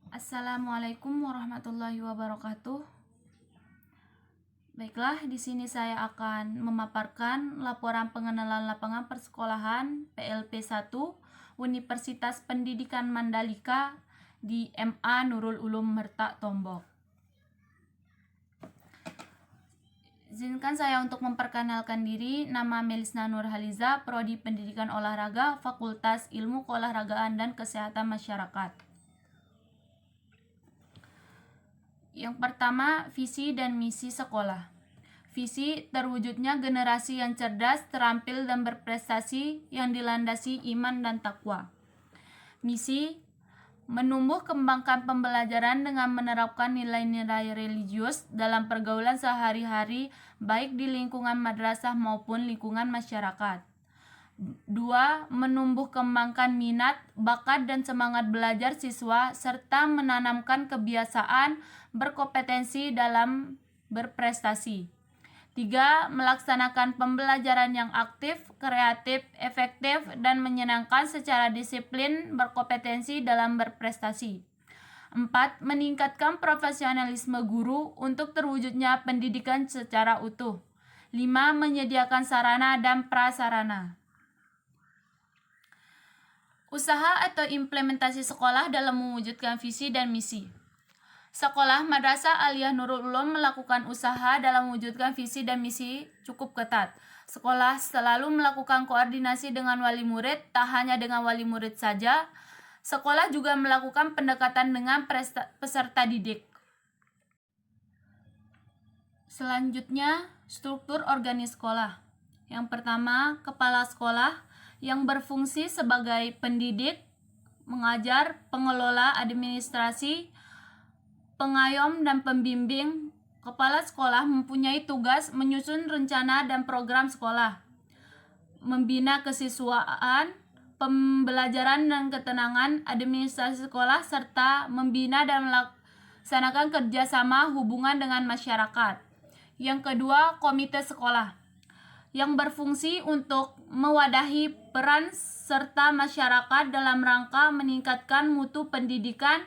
Assalamualaikum warahmatullahi wabarakatuh. Baiklah, di sini saya akan memaparkan laporan pengenalan lapangan persekolahan PLP 1 Universitas Pendidikan Mandalika di MA Nurul Ulum Merta Tombok. Izinkan saya untuk memperkenalkan diri. Nama Melisna Nurhaliza, Prodi Pendidikan Olahraga, Fakultas Ilmu Keolahragaan dan Kesehatan Masyarakat. Yang pertama, visi dan misi sekolah. Visi terwujudnya generasi yang cerdas, terampil, dan berprestasi yang dilandasi iman dan takwa. Misi, menumbuh kembangkan pembelajaran dengan menerapkan nilai-nilai religius dalam pergaulan sehari-hari, baik di lingkungan madrasah maupun lingkungan masyarakat. 2. Menumbuh kembangkan minat, bakat, dan semangat belajar siswa, serta menanamkan kebiasaan berkompetensi dalam berprestasi. 3. Melaksanakan pembelajaran yang aktif, kreatif, efektif, dan menyenangkan secara disiplin, berkompetensi dalam berprestasi. 4. Meningkatkan profesionalisme guru untuk terwujudnya pendidikan secara utuh. 5. Menyediakan sarana dan prasarana. Usaha atau implementasi sekolah dalam mewujudkan visi dan misi. Sekolah Madrasah Aliyah Nurul Ulum melakukan usaha dalam mewujudkan visi dan misi cukup ketat. Sekolah selalu melakukan koordinasi dengan wali murid, tak hanya dengan wali murid saja. Sekolah juga melakukan pendekatan dengan peserta didik. Selanjutnya, struktur organis sekolah. Yang pertama, kepala sekolah yang berfungsi sebagai pendidik, mengajar, pengelola administrasi, pengayom, dan pembimbing. Kepala sekolah mempunyai tugas menyusun rencana dan program sekolah, membina kesiswaan, pembelajaran dan ketenangan administrasi sekolah, serta membina dan melaksanakan kerjasama hubungan dengan masyarakat. Yang kedua, komite sekolah yang berfungsi untuk mewadahi peran serta masyarakat dalam rangka meningkatkan mutu pendidikan,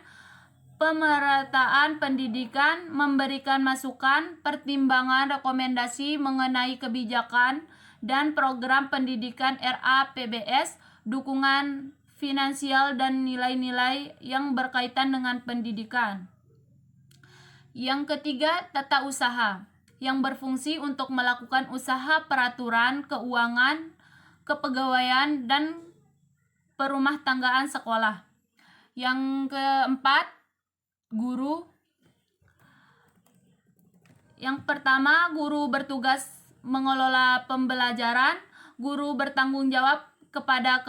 pemerataan pendidikan, memberikan masukan, pertimbangan, rekomendasi mengenai kebijakan dan program pendidikan RAPBS, dukungan finansial dan nilai-nilai yang berkaitan dengan pendidikan. Yang ketiga, tata usaha yang berfungsi untuk melakukan usaha peraturan, keuangan, kepegawaian, dan perumah tanggaan sekolah. Yang keempat, guru. Yang pertama, guru bertugas mengelola pembelajaran. Guru bertanggung jawab kepada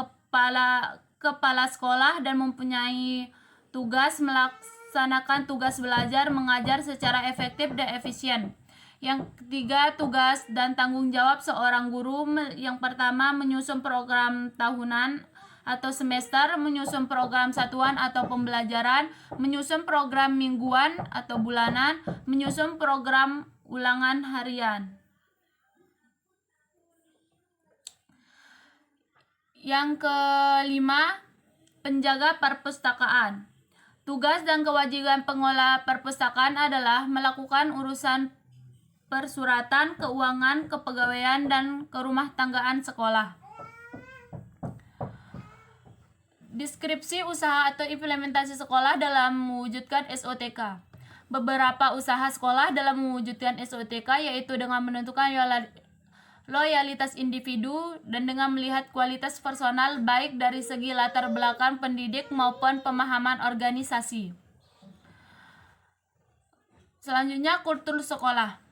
kepala sekolah dan mempunyai tugas melaksanakan tugas belajar mengajar secara efektif dan efisien. Yang ketiga, tugas dan tanggung jawab seorang guru. Yang pertama, menyusun program tahunan atau semester, menyusun program satuan atau pembelajaran, menyusun program mingguan atau bulanan, menyusun program ulangan harian. Yang kelima, penjaga perpustakaan. Tugas dan kewajiban pengelola perpustakaan adalah melakukan urusan persuratan, keuangan, kepegawaian, dan kerumah tanggaan sekolah. Deskripsi usaha atau implementasi sekolah dalam mewujudkan SOTK. Beberapa usaha sekolah dalam mewujudkan SOTK yaitu dengan menentukan loyalitas individu dan dengan melihat kualitas personal baik dari segi latar belakang pendidik maupun pemahaman organisasi. Selanjutnya, kultur sekolah.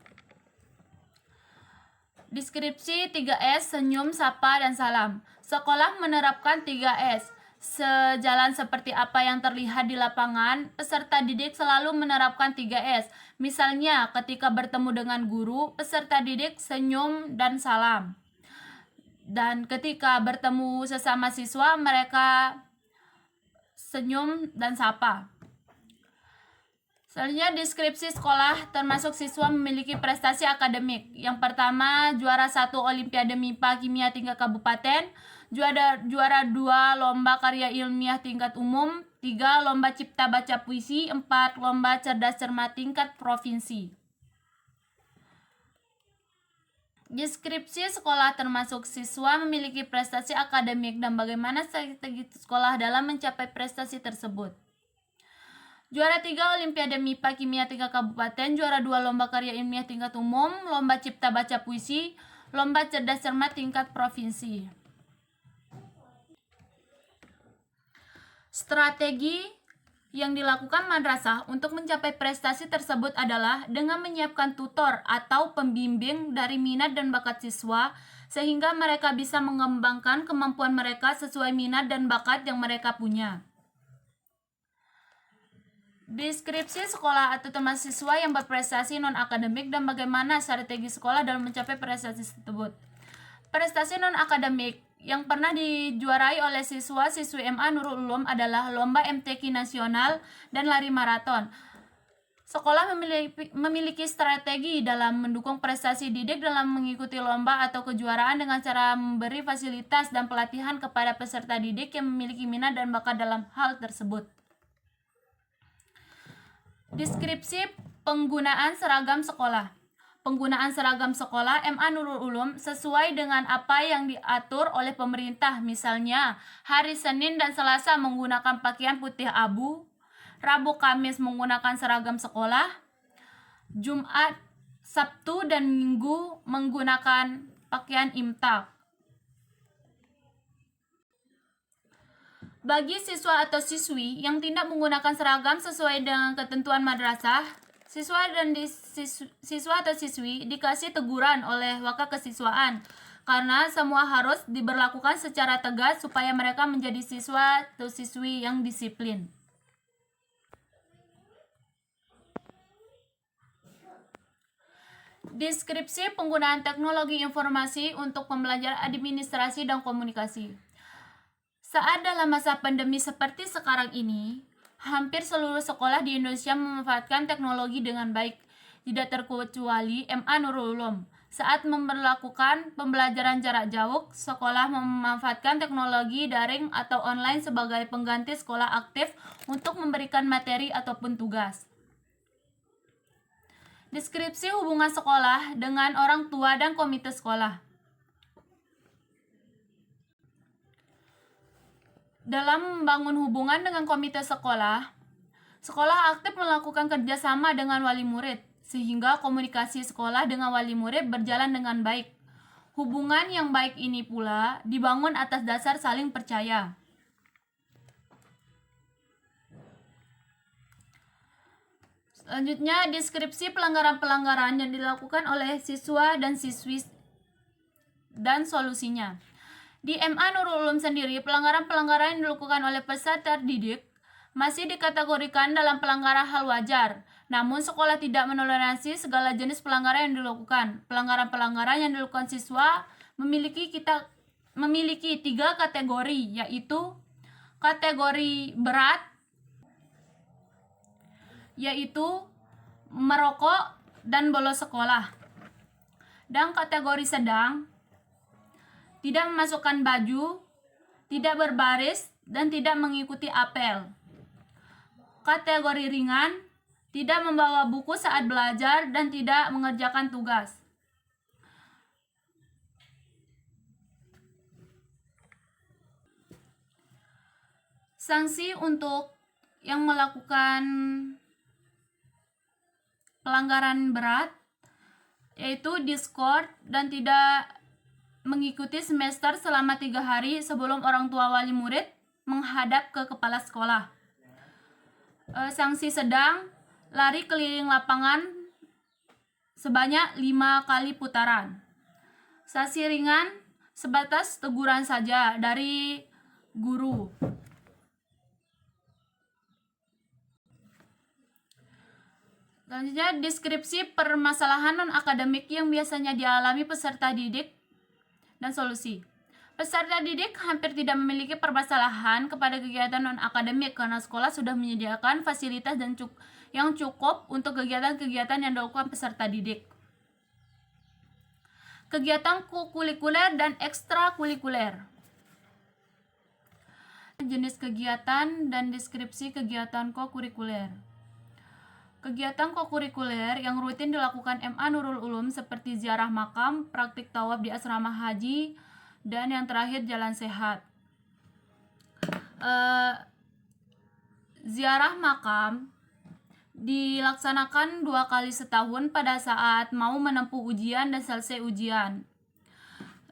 Deskripsi 3S, senyum, sapa, dan salam. Sekolah menerapkan 3S. Sejalan seperti apa yang terlihat di lapangan, peserta didik selalu menerapkan 3S. Misalnya, ketika bertemu dengan guru, peserta didik senyum dan salam. Dan ketika bertemu sesama siswa, mereka senyum dan sapa. Selanjutnya, deskripsi sekolah termasuk siswa memiliki prestasi akademik. Yang pertama, juara 1 Olimpiade MIPA Kimia tingkat kabupaten, juara 2 Lomba Karya Ilmiah tingkat umum, 3. Lomba cipta baca puisi. 4. Lomba cerdas cermat tingkat provinsi. Deskripsi sekolah termasuk siswa memiliki prestasi akademik dan bagaimana strategi sekolah dalam mencapai prestasi tersebut. Juara 3 Olimpiade MIPA Kimia tingkat kabupaten, juara 2 Lomba karya ilmiah tingkat umum, Lomba cipta baca puisi, Lomba cerdas cermat tingkat provinsi. Strategi yang dilakukan madrasah untuk mencapai prestasi tersebut adalah dengan menyiapkan tutor atau pembimbing dari minat dan bakat siswa sehingga mereka bisa mengembangkan kemampuan mereka sesuai minat dan bakat yang mereka punya. Deskripsi sekolah atau teman siswa yang berprestasi non-akademik dan bagaimana strategi sekolah dalam mencapai prestasi tersebut. Prestasi non-akademik yang pernah dijuarai oleh siswa-siswi MA Nurul Ulum adalah Lomba MTQ Nasional dan Lari Maraton. Sekolah memiliki strategi dalam mendukung prestasi didik dalam mengikuti lomba atau kejuaraan dengan cara memberi fasilitas dan pelatihan kepada peserta didik yang memiliki minat dan bakat dalam hal tersebut. Deskripsi penggunaan seragam sekolah. Penggunaan seragam sekolah MA Nurul Ulum sesuai dengan apa yang diatur oleh pemerintah. Misalnya, hari Senin dan Selasa menggunakan pakaian putih abu, Rabu Kamis menggunakan seragam sekolah, Jumat, Sabtu, dan Minggu menggunakan pakaian imtak. Bagi siswa atau siswi yang tidak menggunakan seragam sesuai dengan ketentuan madrasah, siswa atau siswi dikasih teguran oleh wakil kesiswaan karena semua harus diberlakukan secara tegas supaya mereka menjadi siswa atau siswi yang disiplin. Deskripsi penggunaan teknologi informasi untuk pembelajaran administrasi dan komunikasi. Saat dalam masa pandemi seperti sekarang ini, hampir seluruh sekolah di Indonesia memanfaatkan teknologi dengan baik, tidak terkecuali MA Nurul Ulum. Saat memperlakukan pembelajaran jarak jauh, sekolah memanfaatkan teknologi daring atau online sebagai pengganti sekolah aktif untuk memberikan materi ataupun tugas. Deskripsi hubungan sekolah dengan orang tua dan komite sekolah. Dalam membangun hubungan dengan komite sekolah, sekolah aktif melakukan kerjasama dengan wali murid, sehingga komunikasi sekolah dengan wali murid berjalan dengan baik. Hubungan yang baik ini pula dibangun atas dasar saling percaya. Selanjutnya, deskripsi pelanggaran-pelanggaran yang dilakukan oleh siswa dan siswi dan solusinya. Di MA Nurul Ulum sendiri, pelanggaran-pelanggaran yang dilakukan oleh peserta didik masih dikategorikan dalam pelanggaran hal wajar. Namun sekolah tidak menoleransi segala jenis pelanggaran yang dilakukan. Pelanggaran-pelanggaran yang dilakukan siswa memiliki 3 kategori, yaitu kategori berat, yaitu merokok dan bolos sekolah. Dan kategori sedang, tidak memasukkan baju, tidak berbaris, dan tidak mengikuti apel. Kategori ringan, tidak membawa buku saat belajar dan tidak mengerjakan tugas. Sanksi untuk yang melakukan pelanggaran berat yaitu diskors dan tidak mengikuti semester selama 3 hari sebelum orang tua wali murid menghadap ke kepala sekolah. Sanksi sedang, lari keliling lapangan sebanyak 5 kali putaran. Sanksi ringan, sebatas teguran saja dari guru. Selanjutnya, deskripsi permasalahan non-akademik yang biasanya dialami peserta didik dan solusi. Peserta didik hampir tidak memiliki permasalahan kepada kegiatan non-akademik karena sekolah sudah menyediakan fasilitas yang cukup untuk kegiatan-kegiatan yang dilakukan peserta didik. Kegiatan kulikuler dan ekstrakurikuler. Jenis kegiatan dan deskripsi kegiatan kokurikuler. Kegiatan kokurikuler yang rutin dilakukan MA Nurul Ulum seperti ziarah makam, praktik tawaf di asrama haji, dan yang terakhir jalan sehat. Ziarah makam dilaksanakan 2 kali setahun pada saat mau menempuh ujian dan selesai ujian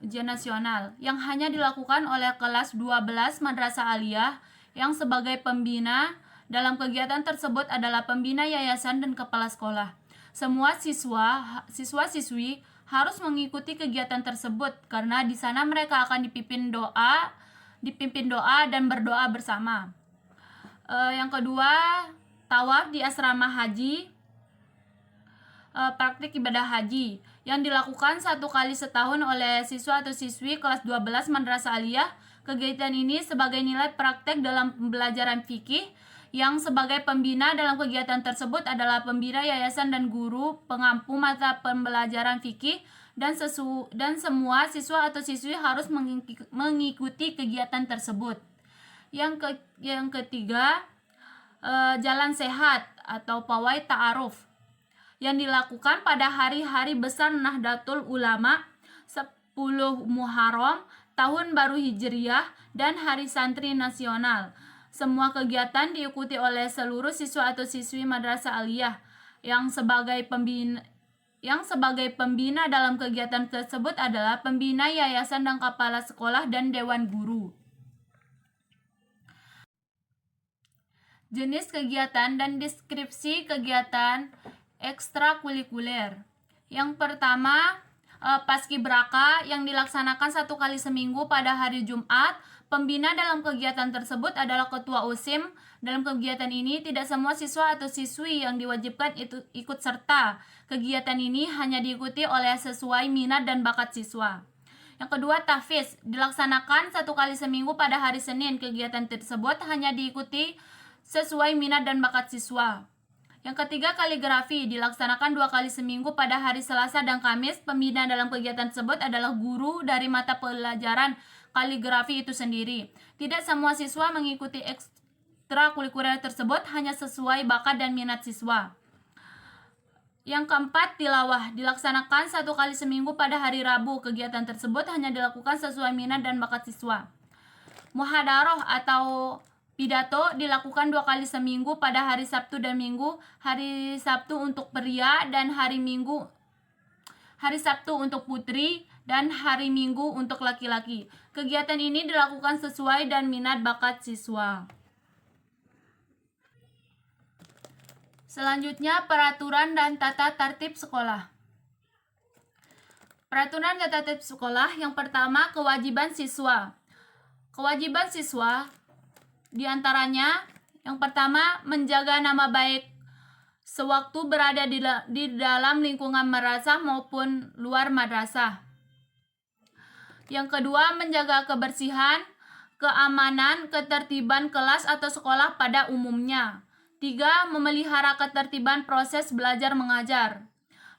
nasional, yang hanya dilakukan oleh kelas 12 Madrasah Aliyah yang sebagai pembina dalam kegiatan tersebut adalah pembina yayasan dan kepala sekolah. Semua siswa-siswi harus mengikuti kegiatan tersebut karena di sana mereka akan dipimpin doa dan berdoa bersama. Yang kedua, tawaf di asrama haji, praktik ibadah haji yang dilakukan 1 kali setahun oleh siswa atau siswi kelas 12 Madrasah Aliyah. Kegiatan ini sebagai nilai praktek dalam pembelajaran fikih, yang sebagai pembina dalam kegiatan tersebut adalah pembina yayasan dan guru pengampu mata pembelajaran fikih, dan semua siswa atau siswi harus mengikuti kegiatan tersebut. Yang ketiga, jalan sehat atau pawai ta'aruf yang dilakukan pada hari-hari besar Nahdlatul Ulama, 10 Muharram, Tahun Baru Hijriyah, dan Hari Santri Nasional. Semua kegiatan diikuti oleh seluruh siswa atau siswi Madrasah Aliyah yang sebagai pembina dalam kegiatan tersebut adalah pembina yayasan dan kepala sekolah dan dewan guru. Jenis kegiatan dan deskripsi kegiatan ekstrakurikuler. Yang pertama, paskibraka yang dilaksanakan 1 kali seminggu pada hari Jumat. Pembina dalam kegiatan tersebut adalah ketua OSIM. Dalam kegiatan ini tidak semua siswa atau siswi yang diwajibkan ikut serta. Kegiatan ini hanya diikuti oleh sesuai minat dan bakat siswa. Yang kedua, tahfiz dilaksanakan 1 kali seminggu pada hari Senin. Kegiatan tersebut hanya diikuti sesuai minat dan bakat siswa. Yang ketiga, kaligrafi dilaksanakan 2 kali seminggu pada hari Selasa dan Kamis. Pembina dalam kegiatan tersebut adalah guru dari mata pelajaran kaligrafi itu sendiri. Tidak semua siswa mengikuti ekstrakurikuler tersebut, hanya sesuai bakat dan minat siswa. Yang keempat, tilawah dilaksanakan 1 kali seminggu pada hari Rabu. Kegiatan tersebut hanya dilakukan sesuai minat dan bakat siswa. Muhadaroh atau pidato dilakukan 2 kali seminggu pada hari Sabtu dan Minggu. Hari Sabtu untuk pria dan hari Sabtu untuk putri, dan hari Minggu untuk laki-laki. Kegiatan ini dilakukan sesuai dan minat bakat siswa. Selanjutnya, peraturan dan tata tertib sekolah. Peraturan dan tata tertib sekolah. Yang pertama, kewajiban siswa. Kewajiban siswa di antaranya, yang pertama, menjaga nama baik sewaktu berada di dalam lingkungan madrasah maupun luar madrasah. Yang kedua, menjaga kebersihan, keamanan, ketertiban kelas atau sekolah pada umumnya. 3. Memelihara ketertiban proses belajar mengajar.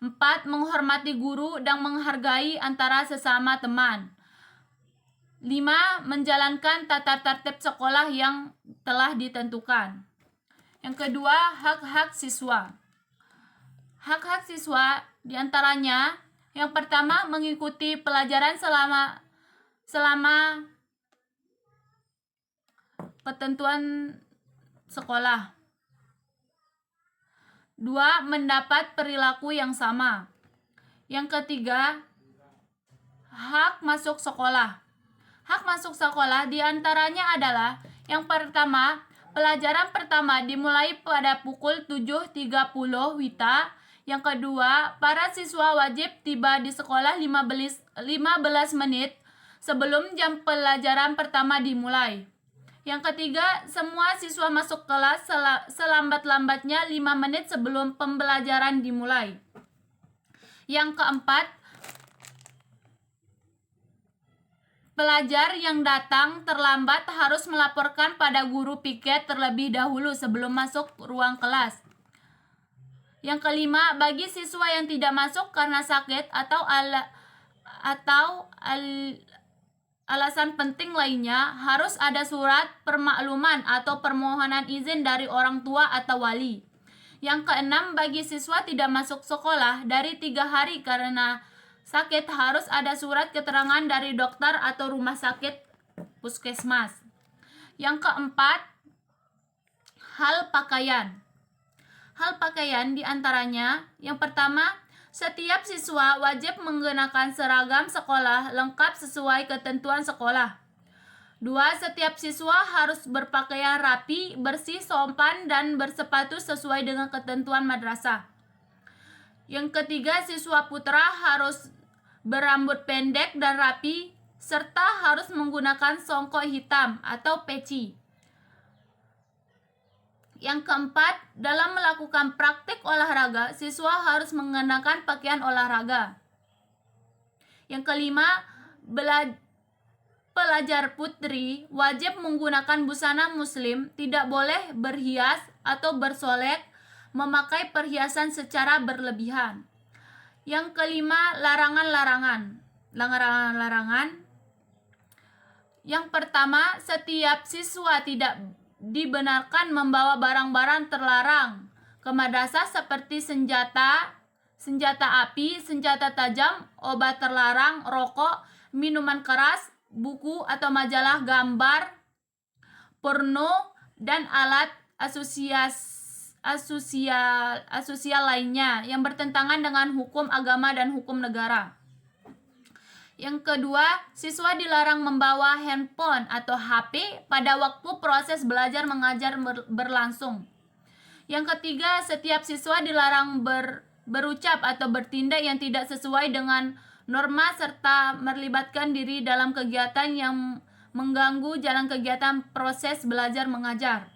4. Menghormati guru dan menghargai antara sesama teman. 5. Menjalankan tata tertib sekolah yang telah ditentukan. Yang kedua, hak-hak siswa. Hak-hak siswa diantaranya, yang pertama, mengikuti pelajaran selama ketentuan sekolah. 2. Mendapat perilaku yang sama. Yang ketiga, hak masuk sekolah. Hak masuk sekolah diantaranya adalah, yang pertama, pelajaran pertama dimulai pada pukul 7.30 WITA. Yang kedua, para siswa wajib tiba di sekolah 15 menit sebelum jam pelajaran pertama dimulai. Yang ketiga, semua siswa masuk kelas selambat-lambatnya 5 menit sebelum pembelajaran dimulai. Yang keempat, pelajar yang datang terlambat harus melaporkan pada guru piket terlebih dahulu sebelum masuk ruang kelas. Yang kelima, bagi siswa yang tidak masuk karena sakit atau alasan penting lainnya, harus ada surat permakluman atau permohonan izin dari orang tua atau wali. Yang keenam, bagi siswa tidak masuk sekolah dari 3 hari karena sakit, harus ada surat keterangan dari dokter atau rumah sakit puskesmas. Yang keempat, hal pakaian. Hal pakaian diantaranya, yang pertama, setiap siswa wajib menggunakan seragam sekolah lengkap sesuai ketentuan sekolah. 2. Setiap siswa harus berpakaian rapi, bersih, sopan, dan bersepatu sesuai dengan ketentuan madrasah. Yang ketiga, siswa putra harus berambut pendek dan rapi, serta harus menggunakan songkok hitam atau peci. Yang keempat, dalam melakukan praktik olahraga, siswa harus mengenakan pakaian olahraga. Yang kelima, pelajar putri wajib menggunakan busana muslim, tidak boleh berhias atau bersolek, memakai perhiasan secara berlebihan. Yang kelima, larangan-larangan. Yang pertama, setiap siswa tidak dibenarkan membawa barang-barang terlarang ke madrasah seperti senjata api, senjata tajam, obat terlarang, rokok, minuman keras, buku atau majalah gambar, porno, dan alat asosial lainnya yang bertentangan dengan hukum agama dan hukum negara. Yang kedua, siswa dilarang membawa handphone atau HP pada waktu proses belajar mengajar berlangsung. Yang ketiga, setiap siswa dilarang berucap atau bertindak yang tidak sesuai dengan norma serta melibatkan diri dalam kegiatan yang mengganggu jalan kegiatan proses belajar mengajar.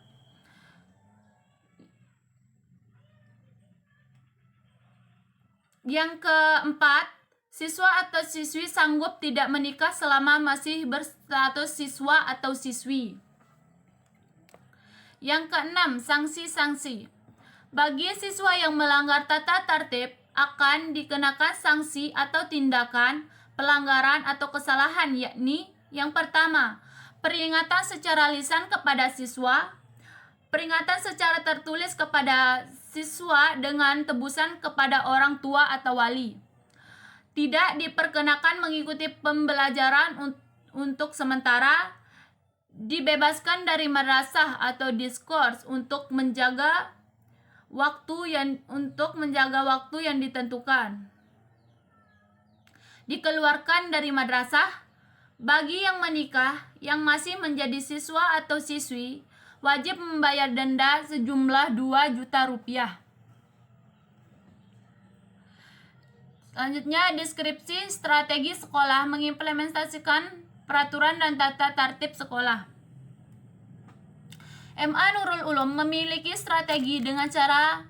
Yang keempat, siswa atau siswi sanggup tidak menikah selama masih berstatus siswa atau siswi. Yang keenam, sanksi-sanksi. Bagi siswa yang melanggar tata tertib, akan dikenakan sanksi atau tindakan pelanggaran atau kesalahan, yakni yang pertama, peringatan secara lisan kepada siswa, peringatan secara tertulis kepada siswa dengan tebusan kepada orang tua atau wali. Tidak diperkenakan mengikuti pembelajaran untuk sementara, dibebaskan dari madrasah atau diskors untuk menjaga waktu yang ditentukan. Dikeluarkan dari madrasah. Bagi yang menikah yang masih menjadi siswa atau siswi, wajib membayar denda sejumlah 2 juta rupiah. Selanjutnya, deskripsi strategi sekolah mengimplementasikan peraturan dan tata tertib sekolah. MA Nurul Ulum memiliki strategi dengan cara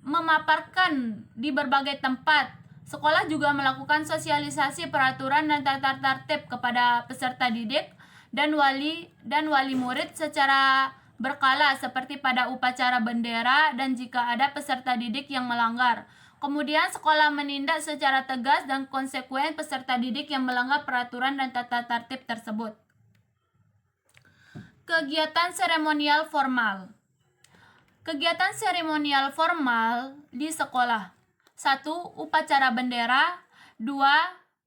memaparkan di berbagai tempat. Sekolah juga melakukan sosialisasi peraturan dan tata tertib kepada peserta didik dan wali murid secara berkala seperti pada upacara bendera dan jika ada peserta didik yang melanggar. Kemudian sekolah menindak secara tegas dan konsekuen peserta didik yang melanggar peraturan dan tata tertib tersebut. Kegiatan seremonial formal. Kegiatan seremonial formal di sekolah. 1. Upacara bendera. 2.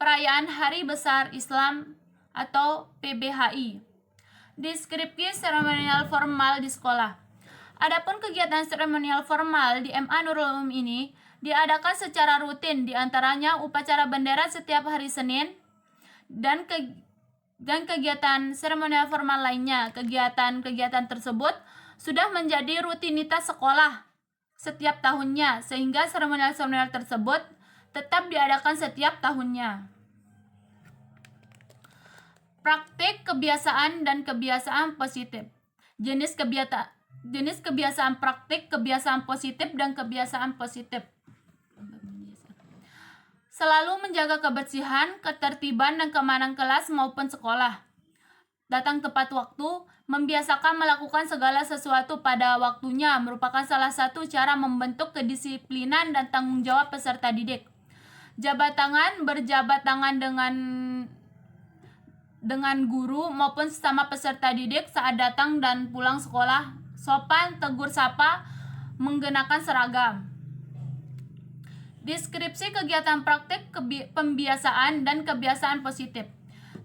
Perayaan Hari Besar Islam atau PBHI. Deskripsi seremonial formal di sekolah. Adapun kegiatan seremonial formal di MA Nurul Ulum ini diadakan secara rutin, diantaranya upacara bendera setiap hari Senin dan kegiatan seremonial formal lainnya. Kegiatan-kegiatan tersebut sudah menjadi rutinitas sekolah setiap tahunnya, sehingga seremonial tersebut tetap diadakan setiap tahunnya. Praktik, kebiasaan, dan kebiasaan positif. Jenis kebiasaan praktik, kebiasaan positif, dan kebiasaan positif. Selalu menjaga kebersihan, ketertiban, dan keamanan kelas maupun sekolah. Datang tepat waktu, membiasakan melakukan segala sesuatu pada waktunya merupakan salah satu cara membentuk kedisiplinan dan tanggung jawab peserta didik. Berjabat tangan dengan guru maupun sesama peserta didik saat datang dan pulang sekolah, sopan, tegur sapa, menggunakan seragam. Deskripsi kegiatan praktik pembiasaan dan kebiasaan positif.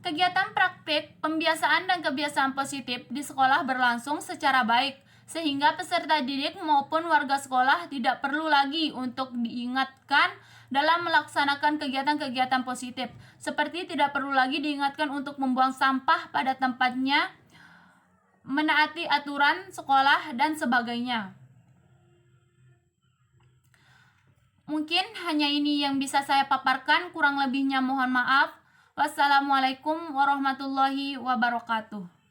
Kegiatan praktik, pembiasaan dan kebiasaan positif di sekolah berlangsung secara baik, sehingga peserta didik maupun warga sekolah tidak perlu lagi untuk diingatkan dalam melaksanakan kegiatan-kegiatan positif, seperti tidak perlu lagi diingatkan untuk membuang sampah pada tempatnya, menaati aturan sekolah, dan sebagainya. Mungkin hanya ini yang bisa saya paparkan, kurang lebihnya mohon maaf. Wassalamualaikum warahmatullahi wabarakatuh.